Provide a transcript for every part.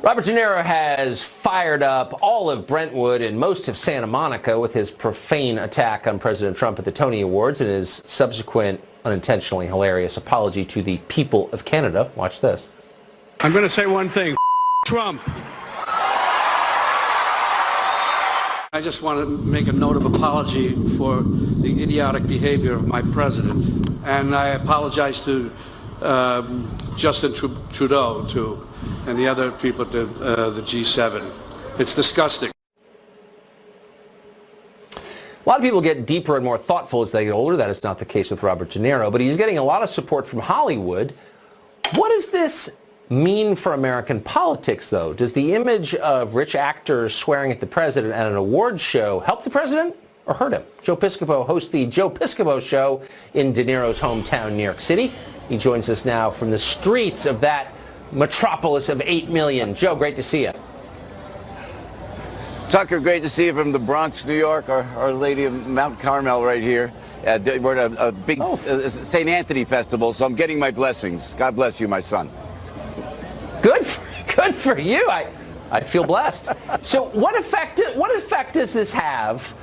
Robert De Niro has fired up all of Brentwood and most of Santa Monica with his profane attack on President Trump at the Tony Awards and his subsequent unintentionally hilarious apology to the people of Canada. Watch this. I'm going to say one thing. Trump. I just want to make a note of apology for the idiotic behavior of my president. And I apologize to Justin Trudeau, too, and the other people at the G7. It's disgusting. A lot of people get deeper and more thoughtful as they get older. That is not the case with Robert De Niro, but he's getting a lot of support from Hollywood. What does this mean for American politics, though? Does the image of rich actors swearing at the president at an awards show help the president or hurt him? Joe Piscopo hosts the Joe Piscopo Show in De Niro's hometown, New York City. He joins us now from the streets of that metropolis of 8 million. Joe, great to see you. Tucker, great to see you from the Bronx, New York. Our Lady of Mount Carmel right here. We're at a big St. Anthony festival, so I'm getting my blessings. God bless you, my son. Good for you. I feel blessed. So what effect does this have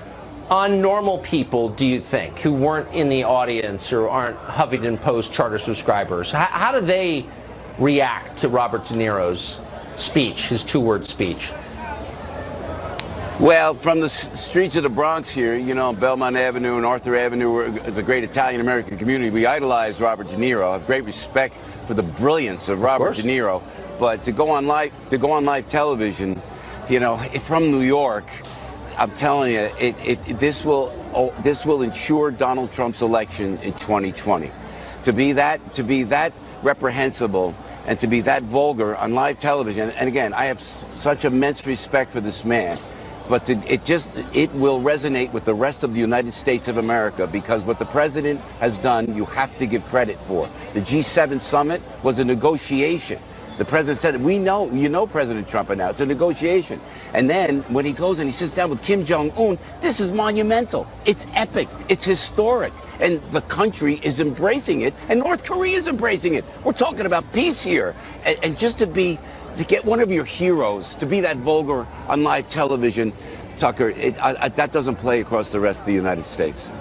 on normal people, do you think, who weren't in the audience or aren't Huffington Post charter subscribers? How do they react to Robert De Niro's speech, his two-word speech? Well, from the streets of the Bronx here, you know, Belmont Avenue and Arthur Avenue, the great Italian-American community, we idolize Robert De Niro. I have great respect for the brilliance of Robert De Niro. But to go on live television, you know, from New York, I'm telling you, this will ensure Donald Trump's election in 2020. To be that reprehensible and to be that vulgar on live television, and again, I have such immense respect for this man, but it will resonate with the rest of the United States of America, because what the president has done, you have to give credit for. The G7 summit was a negotiation. The president said, you know President Trump announced a negotiation. And then when he goes and he sits down with Kim Jong-un, this is monumental. It's epic. It's historic. And the country is embracing it. And North Korea is embracing it. We're talking about peace here. And just to get one of your heroes to be that vulgar on live television, Tucker, that doesn't play across the rest of the United States.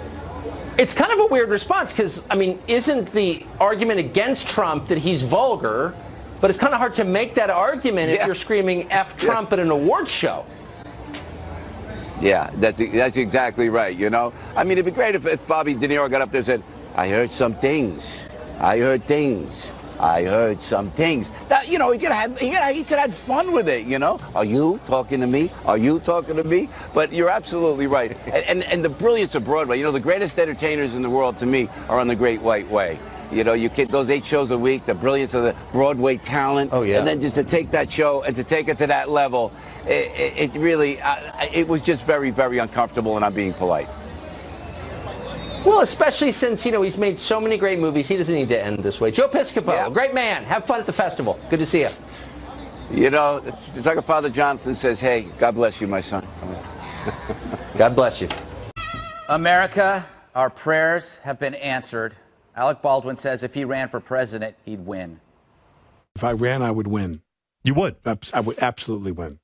It's kind of a weird response because, I mean, isn't the argument against Trump that he's vulgar? But it's kind of hard to make that argument if you're screaming F Trump at an awards show. Yeah, that's exactly right, you know. I mean, it'd be great if Bobby De Niro got up there and said, I heard some things. I heard things. I heard some things. That, you know, he could have fun with it, you know. Are you talking to me? Are you talking to me? But you're absolutely right. And the brilliance of Broadway, you know, the greatest entertainers in the world to me are on the Great White Way. You know, you get those 8 shows a week, the brilliance of the Broadway talent. Oh, yeah. And then just to take that show and to take it to that level, it really, it was just very, very uncomfortable, and I'm being polite. Well, especially since, you know, he's made so many great movies, he doesn't need to end this way. Joe Piscopo, great man. Have fun at the festival. Good to see you. You know, it's like a Father Johnson says, hey, God bless you, my son. God bless you. America, our prayers have been answered. Alec Baldwin says if he ran for president, he'd win. If I ran, I would win. You would? I would absolutely win.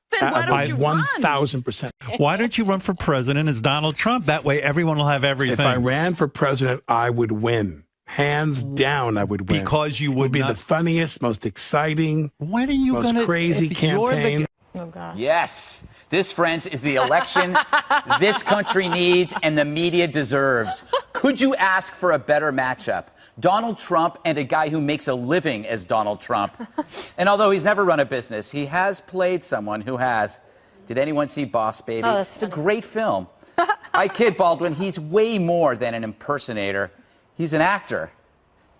Then why don't you run? 1,000%. Why don't you run for president as Donald Trump? That way everyone will have everything. If I ran for president, I would win. Hands down, I would win. Because you would be the funniest, most exciting, most crazy campaign. Oh, God. Yes. This, friends, is the election this country needs and the media deserves. Could you ask for a better matchup? Donald Trump and a guy who makes a living as Donald Trump. And although he's never run a business, he has played someone who has. Did anyone see Boss Baby? Oh, that's It's a great film. I kid, Baldwin, he's way more than an impersonator. He's an actor.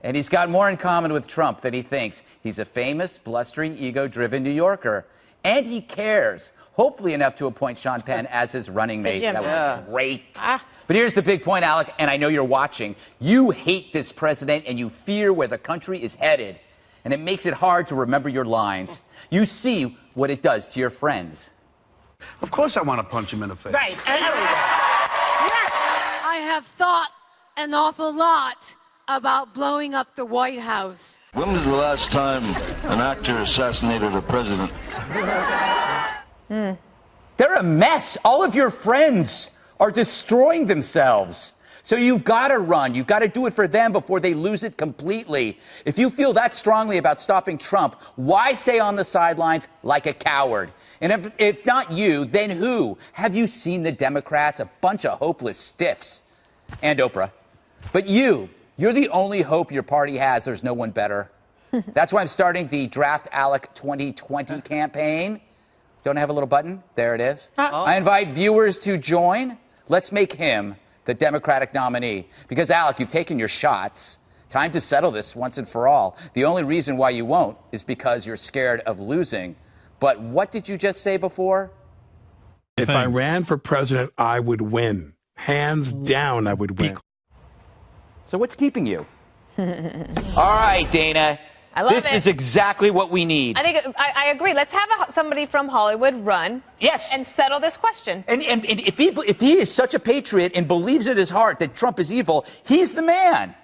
And he's got more in common with Trump than he thinks. He's a famous, blustering, ego-driven New Yorker. And he cares. Hopefully enough to appoint Sean Penn as his running mate. That would be great. But here's the big point, Alec, and I know you're watching. You hate this president and you fear where the country is headed. And it makes it hard to remember your lines. You see what it does to your friends. Of course I want to punch him in the face. Right. Yes! I have thought an awful lot about blowing up the White House. When was the last time an actor assassinated a president? They're a mess. All of your friends are destroying themselves. So you've got to run. You've got to do it for them before they lose it completely. If you feel that strongly about stopping Trump, why stay on the sidelines like a coward? And if not you, then who? Have you seen the Democrats? A bunch of hopeless stiffs. And Oprah. But you're the only hope your party has. There's no one better. That's why I'm starting the Draft Alec 2020 campaign. Don't I have a little button? There it is. I invite viewers to join. Let's make him the Democratic nominee. Because, Alec, you've taken your shots. Time to settle this once and for all. The only reason why you won't is because you're scared of losing. But what did you just say before? If I ran for president, I would win. Hands down, I would win. So what's keeping you? All right, Dana. This is exactly what we need. I think I agree. Let's have somebody from Hollywood run. Yes. And settle this question. And if he is such a patriot and believes in his heart that Trump is evil, he's the man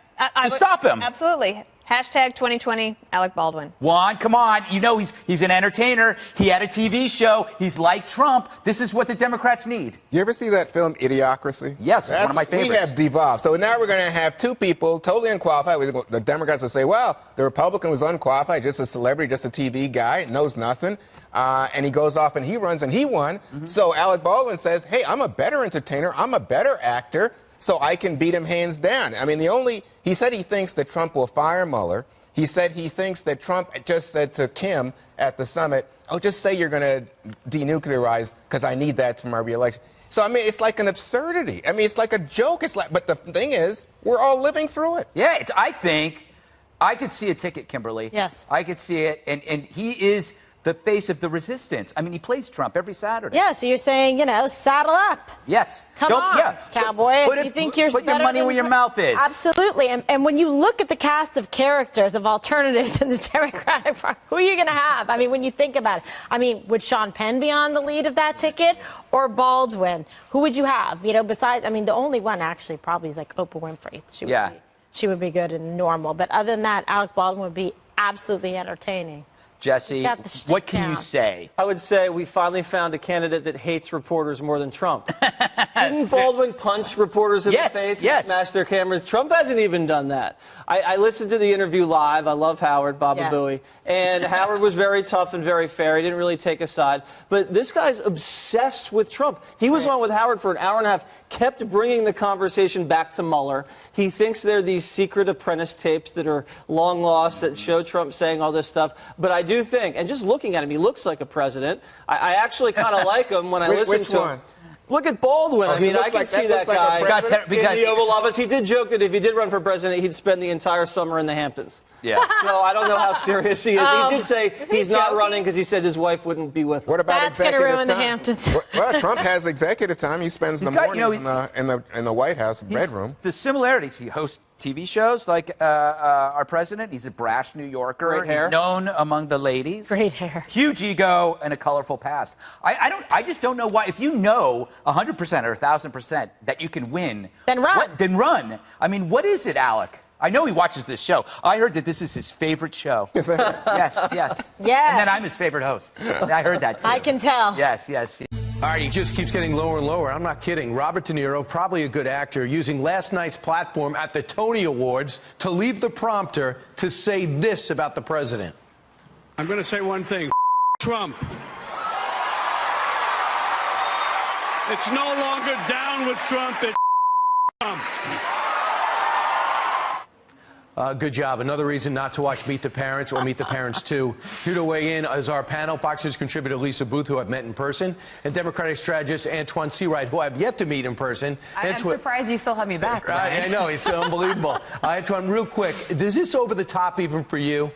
to stop him. Absolutely. Hashtag 2020 Alec Baldwin. Juan, come on. You know he's an entertainer. He had a TV show. He's like Trump. This is what the Democrats need. You ever see that film Idiocracy? Yes, it's one of my favorites. We have devolved. So now we're going to have two people totally unqualified. The Democrats will say, well, the Republican was unqualified, just a celebrity, just a TV guy, knows nothing. And he goes off and he runs and he won. So Alec Baldwin says, hey, I'm a better entertainer. I'm a better actor. So I can beat him hands down. I mean, he said he thinks that Trump will fire Mueller. He said he thinks that Trump just said to Kim at the summit, oh, just say you're going to denuclearize because I need that for my reelection. So, I mean, it's like an absurdity. I mean, it's like a joke. But the thing is, we're all living through it. Yeah, I think I could see a ticket, Kimberly. Yes. I could see it. And he is the face of the resistance. I mean, he plays Trump every Saturday. Yeah, so you're saying, saddle up. Yes. Come on, cowboy. If you think you're put your money where your mouth is. Absolutely. And when you look at the cast of characters, of alternatives in the Democratic Party, who are you going to have? I mean, when you think about it, I mean, would Sean Penn be on the lead of that ticket or Baldwin? Who would you have? Besides, I mean, the only one actually probably is like Oprah Winfrey. She would be good and normal. But other than that, Alec Baldwin would be absolutely entertaining. Jesse, what can you say? I would say we finally found a candidate that hates reporters more than Trump. Didn't Baldwin punch reporters in the face and smash their cameras? Trump hasn't even done that. I listened to the interview live. I love Howard, Baba Booey. And Howard was very tough and very fair. He didn't really take a side. But this guy's obsessed with Trump. He was on with Howard for an hour and a half, kept bringing the conversation back to Mueller. He thinks they're these secret apprentice tapes that are long lost that show Trump saying all this stuff. But I do think, and just looking at him, he looks like a president. I actually kind of like him when I listen to him. Look at Baldwin. I mean, I can see that guy in the Oval Office. He did joke that if he did run for president, he'd spend the entire summer in the Hamptons. Yeah. So I don't know how serious he is. He did say he's not running because he said his wife wouldn't be with him. What about executive time? That's going to ruin the Hamptons. Well, Trump has executive time. He spends the mornings in the White House bedroom. The similarities. He hosts TV shows like our president. He's a brash New Yorker. Great hair. He's known among the ladies. Great hair. Huge ego and a colorful past. I just don't know why. If you know 100% or 1,000% that you can win, then run. Then run. I mean, what is it, Alec? I know he watches this show. I heard that this is his favorite show. Is that yes. Yeah. And then I'm his favorite host. I heard that too. I can tell. Yes. All right, he just keeps getting lower and lower. I'm not kidding. Robert De Niro, probably a good actor, using last night's platform at the Tony Awards to leave the prompter to say this about the president. I'm going to say one thing. Trump. It's no longer down with Trump. It's Trump. Good job. Another reason not to watch Meet the Parents or Meet the Parents 2. Here to weigh in is our panel, Fox News contributor Lisa Booth, who I've met in person, and Democratic strategist Antoine Seawright, who I've yet to meet in person. I'm surprised you still have me back. I know. It's unbelievable. Antoine, real quick, is this over the top even for you?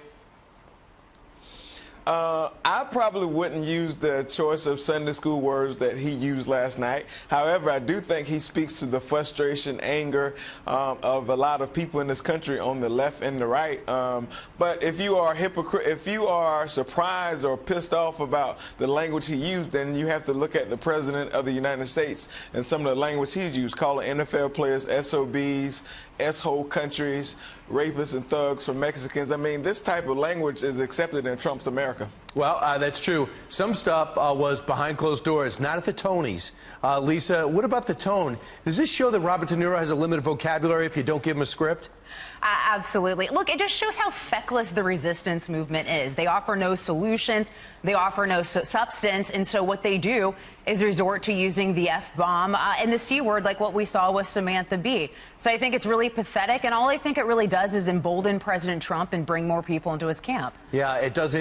I probably wouldn't use the choice of Sunday school words that he used last night. However, I do think he speaks to the frustration, anger of a lot of people in this country on the left and the right. But if you are surprised or pissed off about the language he used, then you have to look at the President of the United States and some of the language he used, calling NFL players SOBs S-hole countries, rapists and thugs for Mexicans. I mean, this type of language is accepted in Trump's America. Well, that's true. Some stuff was behind closed doors, not at the Tonys. Lisa, what about the tone? Does this show that Robert De Niro has a limited vocabulary if you don't give him a script? Absolutely. Look, it just shows how feckless the resistance movement is. They offer no solutions. They offer no substance. And so what they do is resort to using the F-bomb and the C word, like what we saw with Samantha Bee. So I think it's really pathetic. And all I think it really does is embolden President Trump and bring more people into his camp. Yeah, it doesn't.